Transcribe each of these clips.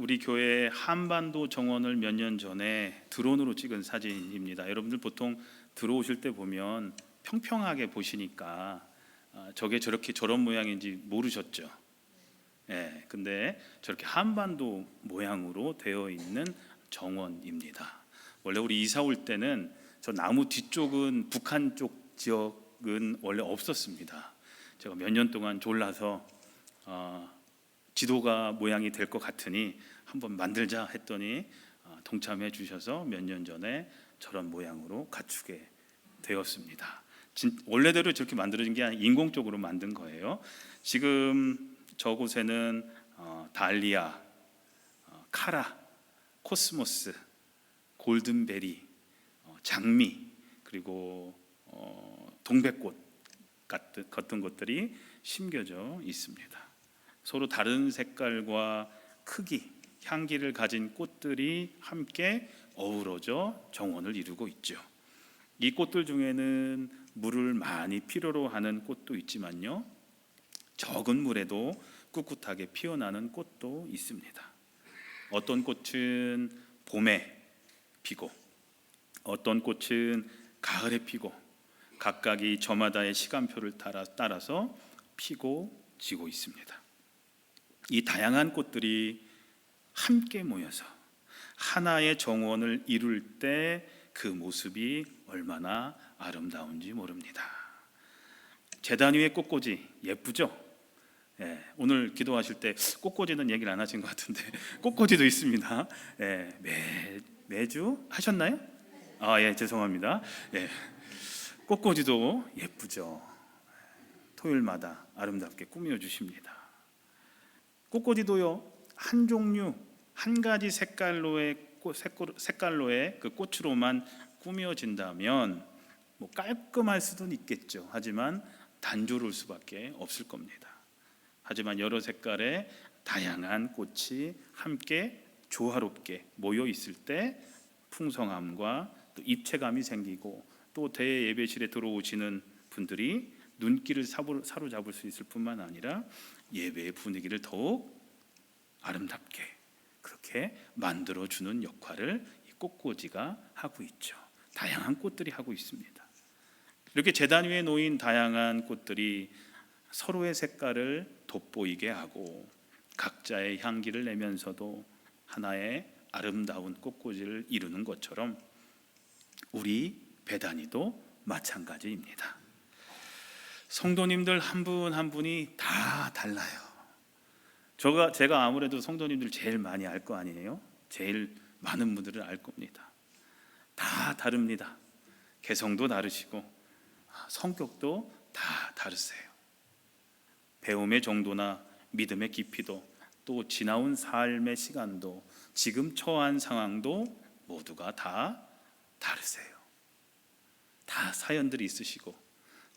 우리 교회 한반도 정원을 몇 년 전에 드론으로 찍은 사진입니다. 여러분들 보통 들어오실 때 보면 평평하게 보시니까 저게 저렇게 저런 모양인지 모르셨죠? 예, 근데 저렇게 한반도 모양으로 되어 있는 정원입니다. 원래 우리 이사 올 때는 저 나무 뒤쪽은 북한 쪽 지역은 원래 없었습니다. 제가 몇 년 동안 졸라서 지도가 모양이 될 것 같으니 한번 만들자 했더니 동참해 주셔서 몇 년 전에 저런 모양으로 갖추게 되었습니다. 원래대로 저렇게 만들어진 게 아니라 인공적으로 만든 거예요. 지금 저곳에는 달리아, 카라, 코스모스, 골든베리, 장미, 그리고 동백꽃 같은 것들이 심겨져 있습니다. 서로 다른 색깔과 크기, 향기를 가진 꽃들이 함께 어우러져 정원을 이루고 있죠. 이 꽃들 중에는 물을 많이 필요로 하는 꽃도 있지만요, 적은 물에도 꿋꿋하게 피어나는 꽃도 있습니다. 어떤 꽃은 봄에 피고, 어떤 꽃은 가을에 피고, 각각이 저마다의 시간표를 따라서 피고 지고 있습니다. 이 다양한 꽃들이 함께 모여서 하나의 정원을 이룰 때 그 모습이 얼마나 아름다운지 모릅니다. 제단 위의 꽃꽂이 예쁘죠? 예, 오늘 기도하실 때 꽃꽂이는 얘기를 안 하신 것 같은데 꽃꽂이도 있습니다. 예, 매주 하셨나요? 예, 죄송합니다. 예, 꽃꽂이도 예쁘죠. 토요일마다 아름답게 꾸며 주십니다. 꽃꽂이도요, 한 종류, 한 가지 색깔로의 그 꽃으로만 꾸며진다면 깔끔할 수도 있겠죠. 하지만 단조로울 수밖에 없을 겁니다. 하지만 여러 색깔의 다양한 꽃이 함께 조화롭게 모여 있을 때 풍성함과 또 입체감이 생기고, 또 대예배실에 들어오시는 분들이 눈길을 사로잡을 수 있을 뿐만 아니라 예배의 분위기를 더욱 아름답게 그렇게 만들어주는 역할을 이 꽃꽂이가 하고 있죠. 다양한 꽃들이 하고 있습니다. 이렇게 제단 위에 놓인 다양한 꽃들이 서로의 색깔을 돋보이게 하고 각자의 향기를 내면서도 하나의 아름다운 꽃꽂이를 이루는 것처럼 우리 배단위도 마찬가지입니다. 성도님들 한 분 한 분이 다 달라요. 제가 아무래도 성도님들 제일 많이 알 거 아니에요? 제일 많은 분들을 알 겁니다. 다 다릅니다. 개성도 다르시고 성격도 다 다르세요. 배움의 정도나 믿음의 깊이도, 또 지나온 삶의 시간도, 지금 처한 상황도 모두가 다 다르세요. 다 사연들이 있으시고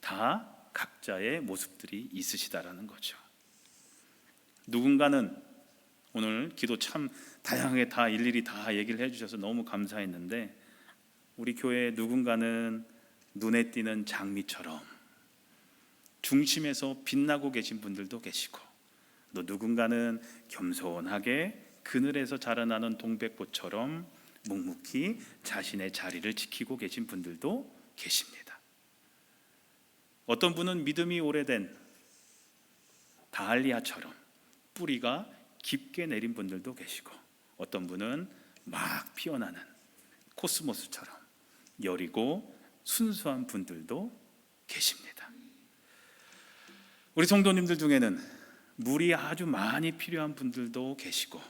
다 각자의 모습들이 있으시다라는 거죠. 누군가는 오늘 기도 참 다양하게 다 일일이 다 얘기를 해주셔서 너무 감사했는데, 우리 교회 누군가는 눈에 띄는 장미처럼 중심에서 빛나고 계신 분들도 계시고, 또 누군가는 겸손하게 그늘에서 자라나는 동백꽃처럼 묵묵히 자신의 자리를 지키고 계신 분들도 계십니다. 어떤 분은 믿음이 오래된 다알리아처럼 뿌리가 깊게 내린 분들도 계시고, 어떤 분은 막 피어나는 코스모스처럼 여리고 순수한 분들도 계십니다. 우리 성도님들 중에는 물이 아주 많이 필요한 분들도 계시고,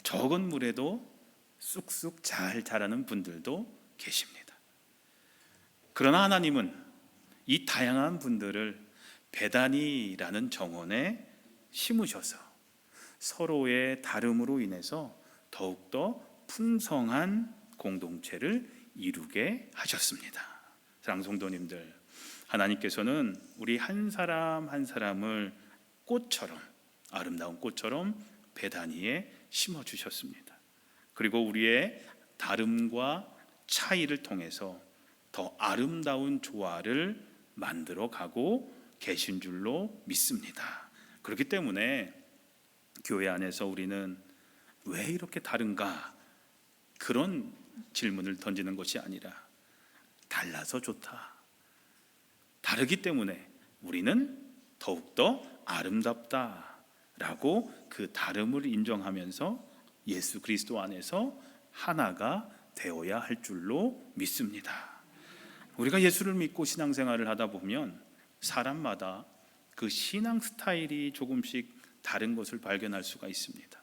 적은 물에도 쑥쑥 잘 자라는 분들도 계십니다. 그러나 하나님은 이 다양한 분들을 베다니라는 정원에 심으셔서 서로의 다름으로 인해서 더욱더 풍성한 공동체를 이루게 하셨습니다. 사랑하는 성도님들, 하나님께서는 우리 한 사람 한 사람을 꽃처럼, 아름다운 꽃처럼 베다니에 심어주셨습니다. 그리고 우리의 다름과 차이를 통해서 더 아름다운 조화를 만들어 가고 계신 줄로 믿습니다. 그렇기 때문에 교회 안에서 우리는 왜 이렇게 다른가? 그런 질문을 던지는 것이 아니라 달라서 좋다. 다르기 때문에 우리는 더욱더 아름답다라고 그 다름을 인정하면서 예수 그리스도 안에서 하나가 되어야 할 줄로 믿습니다. 우리가 예수를 믿고 신앙생활을 하다 보면 사람마다 그 신앙 스타일이 조금씩 다른 것을 발견할 수가 있습니다.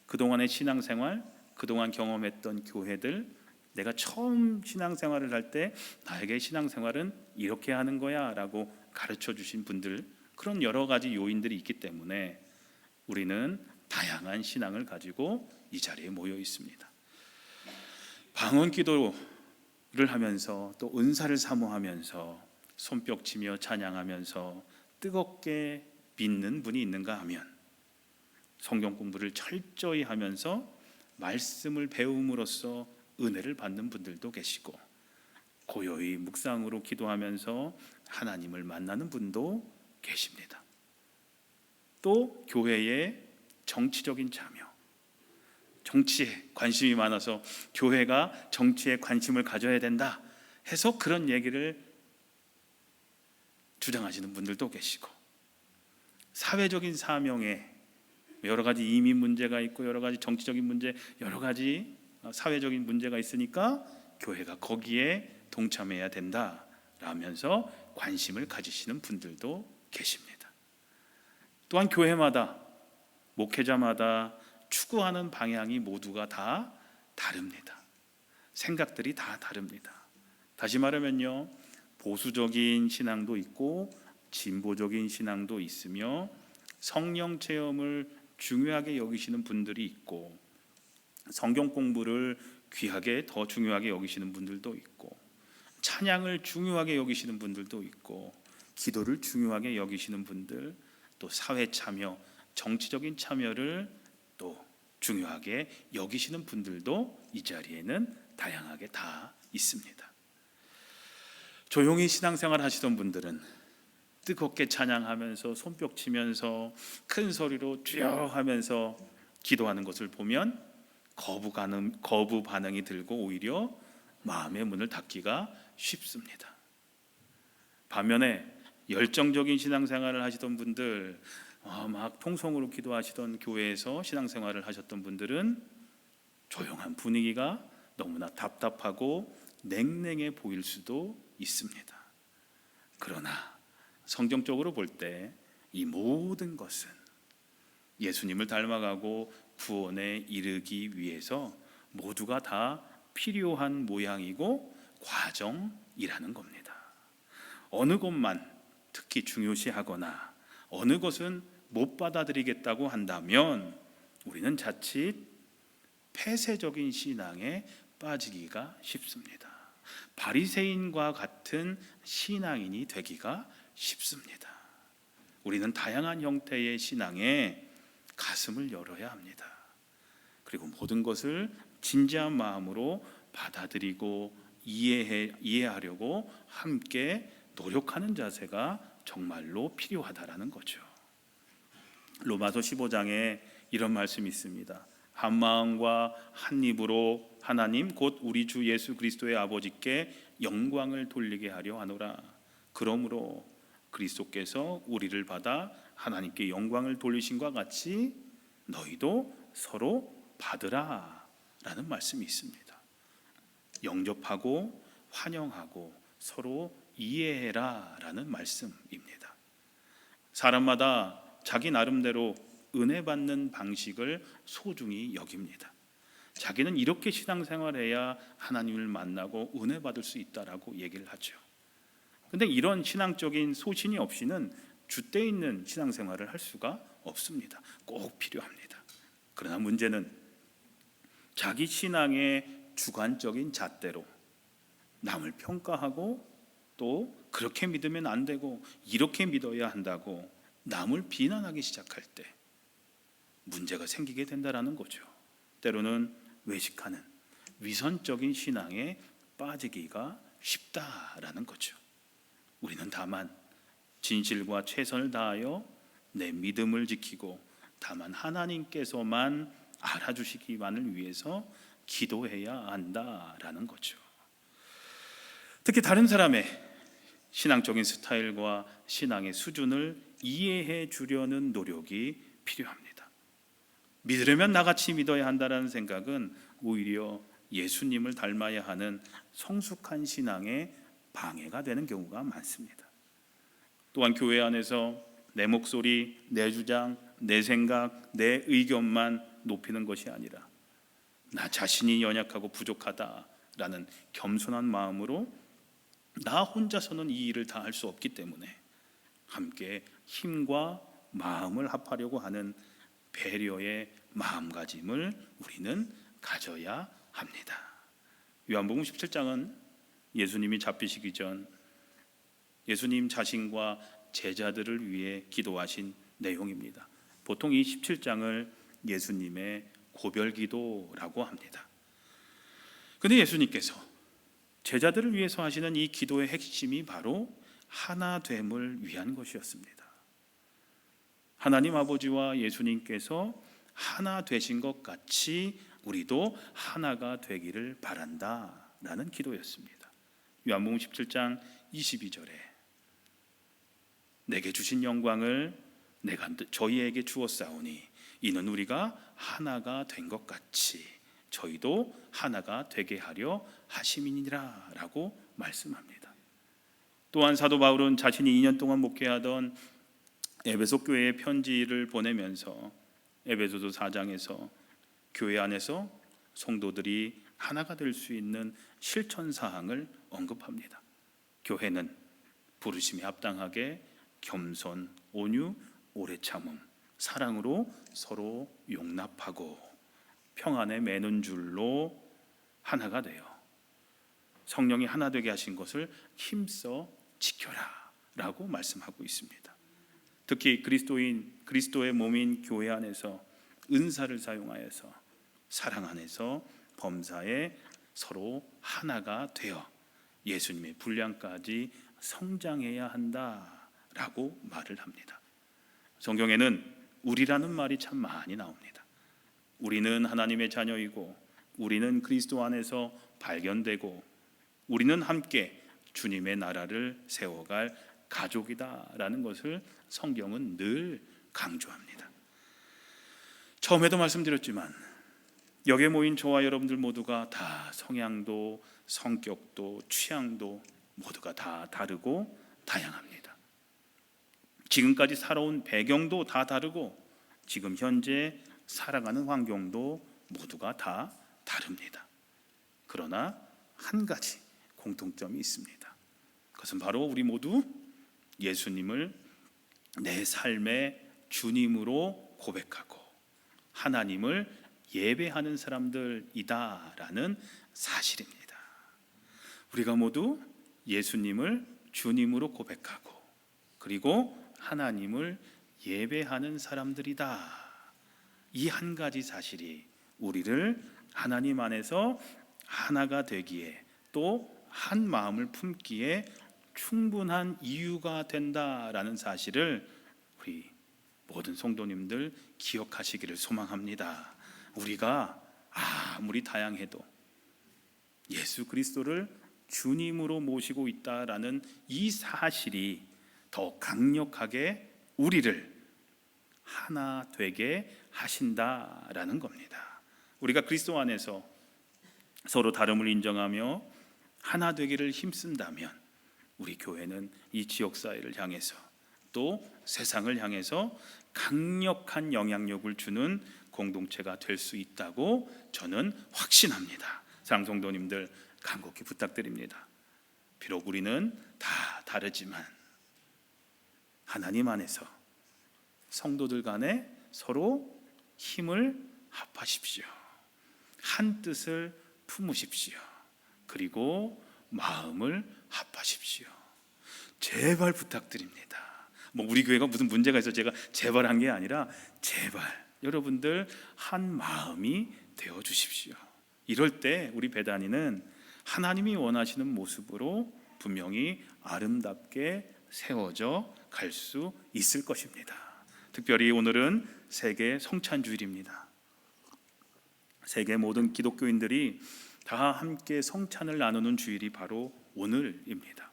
그동안의 신앙생활, 그동안 경험했던 교회들, 내가 처음 신앙생활을 할 때 나에게 신앙생활은 이렇게 하는 거야 라고 가르쳐 주신 분들, 그런 여러 가지 요인들이 있기 때문에 우리는 다양한 신앙을 가지고 이 자리에 모여 있습니다. 방언 기도를 하면서 또 은사를 사모하면서 손뼉치며 찬양하면서 뜨겁게 믿는 분이 있는가 하면 성경 공부를 철저히 하면서 말씀을 배움으로써 은혜를 받는 분들도 계시고, 고요히 묵상으로 기도하면서 하나님을 만나는 분도 계십니다. 또 교회의 정치적인 참여, 정치에 관심이 많아서 교회가 정치에 관심을 가져야 된다 해서 그런 얘기를 주장하시는 분들도 계시고, 사회적인 사명에 여러 가지 이민 문제가 있고 여러 가지 정치적인 문제, 여러 가지 사회적인 문제가 있으니까 교회가 거기에 동참해야 된다라면서 관심을 가지시는 분들도 계십니다. 또한 교회마다, 목회자마다 추구하는 방향이 모두가 다 다릅니다. 생각들이 다 다릅니다. 다시 말하면요, 보수적인 신앙도 있고 진보적인 신앙도 있으며, 성령 체험을 중요하게 여기시는 분들이 있고, 성경 공부를 귀하게 더 중요하게 여기시는 분들도 있고, 찬양을 중요하게 여기시는 분들도 있고, 기도를 중요하게 여기시는 분들, 또 사회 참여, 정치적인 참여를 또 중요하게 여기시는 분들도 이 자리에는 다양하게 다 있습니다. 조용히 신앙생활 하시던 분들은 뜨겁게 찬양하면서 손뼉치면서 큰 소리로 주여 하면서 기도하는 것을 보면 거부 반응이 들고 오히려 마음의 문을 닫기가 쉽습니다. 반면에 열정적인 신앙생활을 하시던 분들, 막 통성으로 기도하시던 교회에서 신앙생활을 하셨던 분들은 조용한 분위기가 너무나 답답하고 냉랭해 보일 수도 있습니다. 그러나 성경적으로 볼 때 이 모든 것은 예수님을 닮아가고 구원에 이르기 위해서 모두가 다 필요한 모양이고 과정이라는 겁니다. 어느 것만 특히 중요시하거나 어느 것은 못 받아들이겠다고 한다면 우리는 자칫 폐쇄적인 신앙에 빠지기가 쉽습니다. 바리새인과 같은 신앙인이 되기가 쉽습니다. 우리는 다양한 형태의 신앙에 가슴을 열어야 합니다. 그리고 모든 것을 진지한 마음으로 받아들이고 이해하려고 함께 노력하는 자세가 정말로 필요하다라는 거죠. 로마서 15장에 이런 말씀이 있습니다. 한 마음과 한 입으로 하나님 곧 우리 주 예수 그리스도의 아버지께 영광을 돌리게 하려 하노라. 그러므로 그리스도께서 우리를 받아 하나님께 영광을 돌리신과 같이 너희도 서로 받으라 라는 말씀이 있습니다. 영접하고 환영하고 서로 이해해라 라는 말씀입니다. 사람마다 자기 나름대로 은혜 받는 방식을 소중히 여깁니다. 자기는 이렇게 신앙생활해야 하나님을 만나고 은혜 받을 수 있다라고 얘기를 하죠. 그런데 이런 신앙적인 소신이 없이는 줏대 있는 신앙생활을 할 수가 없습니다. 꼭 필요합니다. 그러나 문제는 자기 신앙의 주관적인 잣대로 남을 평가하고 또 그렇게 믿으면 안 되고 이렇게 믿어야 한다고 남을 비난하기 시작할 때 문제가 생기게 된다라는 거죠. 때로는 외식하는 위선적인 신앙에 빠지기가 쉽다라는 거죠. 우리는 다만 진실과 최선을 다하여 내 믿음을 지키고 다만 하나님께서만 알아주시기만을 위해서 기도해야 한다라는 거죠. 특히 다른 사람의 신앙적인 스타일과 신앙의 수준을 이해해 주려는 노력이 필요합니다. 믿으려면 나같이 믿어야 한다는 생각은 오히려 예수님을 닮아야 하는 성숙한 신앙의 방해가 되는 경우가 많습니다. 또한 교회 안에서 내 목소리, 내 주장, 내 생각, 내 의견만 높이는 것이 아니라 나 자신이 연약하고 부족하다라는 겸손한 마음으로 나 혼자서는 이 일을 다 할 수 없기 때문에 함께 힘과 마음을 합하려고 하는 배려의 마음가짐을 우리는 가져야 합니다. 요한복음 17장은 예수님이 잡히시기 전 예수님 자신과 제자들을 위해 기도하신 내용입니다. 보통 이 17장을 예수님의 고별기도라고 합니다. 그런데 예수님께서 제자들을 위해서 하시는 이 기도의 핵심이 바로 하나됨을 위한 것이었습니다. 하나님 아버지와 예수님께서 하나 되신 것 같이 우리도 하나가 되기를 바란다라는 기도였습니다. 요한복음 17장 22절에 내게 주신 영광을 내가 저희에게 주었사오니 이는 우리가 하나가 된 것 같이 저희도 하나가 되게 하려 하심이니라 라고 말씀합니다. 또한 사도 바울은 자신이 2년 동안 목회하던 에베소 교회에 편지를 보내면서 에베소서 4장에서 교회 안에서 성도들이 하나가 될 수 있는 실천 사항을 언급합니다. 교회는 부르심에 합당하게 겸손, 온유, 오래 참음, 사랑으로 서로 용납하고 평안에 매는 줄로 하나가 되어 성령이 하나 되게 하신 것을 힘써 지켜라 라고 말씀하고 있습니다. 특히 그리스도의 몸인 교회 안에서 은사를 사용하여서 사랑 안에서 범사에 서로 하나가 되어 예수님의 분량까지 성장해야 한다라고 말을 합니다. 성경에는 우리라는 말이 참 많이 나옵니다. 우리는 하나님의 자녀이고 우리는 그리스도 안에서 발견되고 우리는 함께 주님의 나라를 세워갈 가족이다라는 것을 성경은 늘 강조합니다. 처음에도 말씀드렸지만 여기에 모인 저와 여러분들 모두가 다 성향도 성격도 취향도 모두가 다 다르고 다양합니다. 지금까지 살아온 배경도 다 다르고 지금 현재 살아가는 환경도 모두가 다 다릅니다. 그러나 한 가지 공통점이 있습니다. 그것은 바로 우리 모두 예수님을 내 삶의 주님으로 고백하고 하나님을 예배하는 사람들이다라는 사실입니다. 우리가 모두 예수님을 주님으로 고백하고 그리고 하나님을 예배하는 사람들이다. 이 한 가지 사실이 우리를 하나님 안에서 하나가 되기에 또 한 마음을 품기에 충분한 이유가 된다라는 사실을 우리 모든 성도님들 기억하시기를 소망합니다. 우리가 아무리 다양해도 예수 그리스도를 주님으로 모시고 있다라는 이 사실이 더 강력하게 우리를 하나 되게 하신다라는 겁니다. 우리가 그리스도 안에서 서로 다름을 인정하며 하나 되기를 힘쓴다면 우리 교회는 이 지역사회를 향해서 또 세상을 향해서 강력한 영향력을 주는 공동체가 될 수 있다고 저는 확신합니다. 사랑하는 성도님들 간곡히 부탁드립니다. 비록 우리는 다 다르지만 하나님 안에서 성도들 간에 서로 힘을 합하십시오. 한 뜻을 품으십시오. 그리고 마음을 합하십시오. 제발 부탁드립니다. 우리 교회가 무슨 문제가 있어 제가 제발 한 게 아니라 제발 여러분들 한 마음이 되어 주십시오. 이럴 때 우리 배단위는 하나님이 원하시는 모습으로 분명히 아름답게 세워져 갈 수 있을 것입니다. 특별히 오늘은 세계 성찬주일입니다. 세계 모든 기독교인들이 다 함께 성찬을 나누는 주일이 바로 오늘입니다.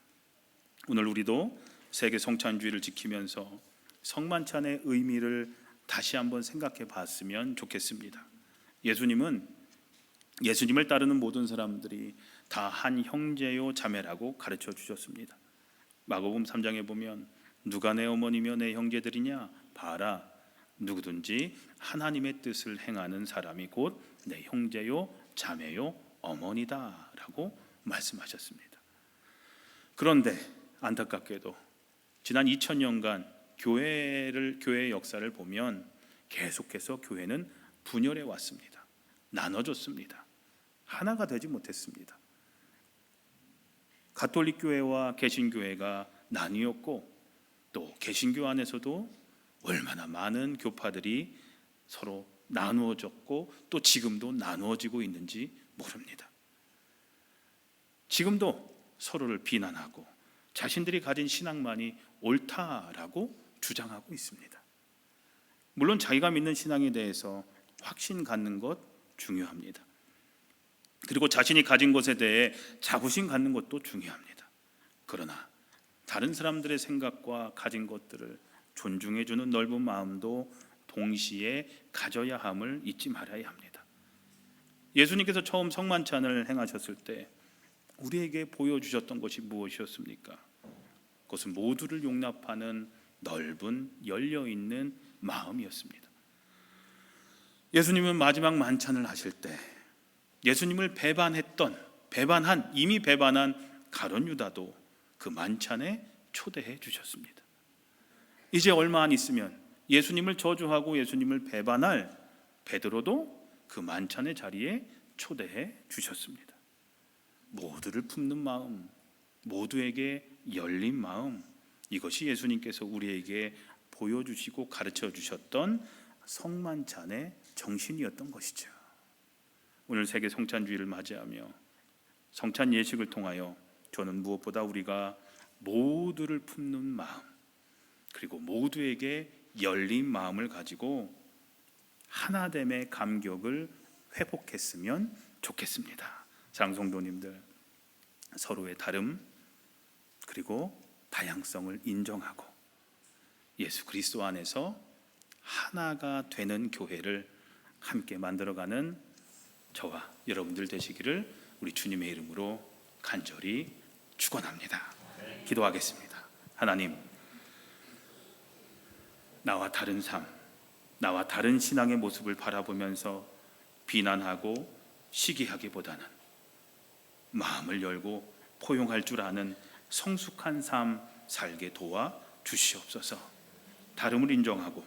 오늘 우리도 세계 성찬주의를 지키면서 성만찬의 의미를 다시 한번 생각해 봤으면 좋겠습니다. 예수님을 따르는 모든 사람들이 다 한 형제요 자매라고 가르쳐 주셨습니다. 마가복음 3장에 보면 누가 내 어머니며 내 형제들이냐 봐라, 누구든지 하나님의 뜻을 행하는 사람이 곧 내 형제요 자매요 어머니다 라고 말씀하셨습니다. 그런데 안타깝게도 지난 2000년간 교회의 역사를 보면 계속해서 교회는 분열해 왔습니다. 나눠졌습니다. 하나가 되지 못했습니다. 가톨릭 교회와 개신교회가 나뉘었고, 또 개신교 안에서도 얼마나 많은 교파들이 서로 나누어졌고 또 지금도 나누어지고 있는지 모릅니다. 지금도 서로를 비난하고 자신들이 가진 신앙만이 옳다라고 주장하고 있습니다. 물론 자기가 믿는 신앙에 대해서 확신 갖는 것 중요합니다. 그리고 자신이 가진 것에 대해 자부심 갖는 것도 중요합니다. 그러나 다른 사람들의 생각과 가진 것들을 존중해주는 넓은 마음도 동시에 가져야 함을 잊지 말아야 합니다. 예수님께서 처음 성만찬을 행하셨을 때 우리에게 보여주셨던 것이 무엇이었습니까? 그것은 모두를 용납하는 넓은 열려있는 마음이었습니다. 예수님은 마지막 만찬을 하실 때 예수님을 이미 배반한 가룟 유다도 그 만찬에 초대해 주셨습니다. 이제 얼마 안 있으면 예수님을 저주하고 예수님을 배반할 베드로도 그 만찬의 자리에 초대해 주셨습니다. 모두를 품는 마음, 모두에게 열린 마음, 이것이 예수님께서 우리에게 보여주시고 가르쳐 주셨던 성만찬의 정신이었던 것이죠. 오늘 세계 성찬주의를 맞이하며 성찬 예식을 통하여 저는 무엇보다 우리가 모두를 품는 마음, 그리고 모두에게 열린 마음을 가지고 하나됨의 감격을 회복했으면 좋겠습니다. 사랑하는 성도님들, 서로의 다름 그리고 다양성을 인정하고 예수 그리스도 안에서 하나가 되는 교회를 함께 만들어가는 저와 여러분들 되시기를 우리 주님의 이름으로 간절히 축원합니다. 기도하겠습니다. 하나님, 나와 다른 삶, 나와 다른 신앙의 모습을 바라보면서 비난하고 시기하기보다는 마음을 열고 포용할 줄 아는 성숙한 삶 살게 도와 주시옵소서. 다름을 인정하고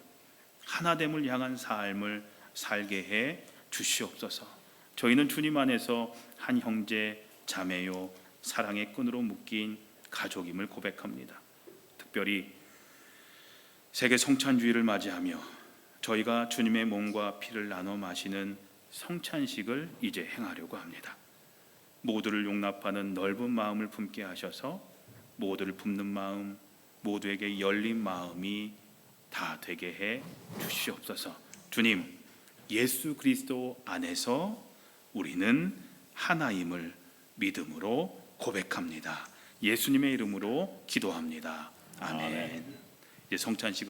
하나됨을 향한 삶을 살게 해 주시옵소서. 저희는 주님 안에서 한 형제 자매요 사랑의 끈으로 묶인 가족임을 고백합니다. 특별히 세계 성찬주의를 맞이하며 저희가 주님의 몸과 피를 나눠 마시는 성찬식을 이제 행하려고 합니다. 모두를 용납하는 넓은 마음을 품게 하셔서 모두를 품는 마음, 모두에게 열린 마음이 다 되게 해 주시옵소서. 주님, 예수 그리스도 안에서 우리는 하나임을 믿음으로 고백합니다. 예수님의 이름으로 기도합니다. 아멘. 이제 성찬식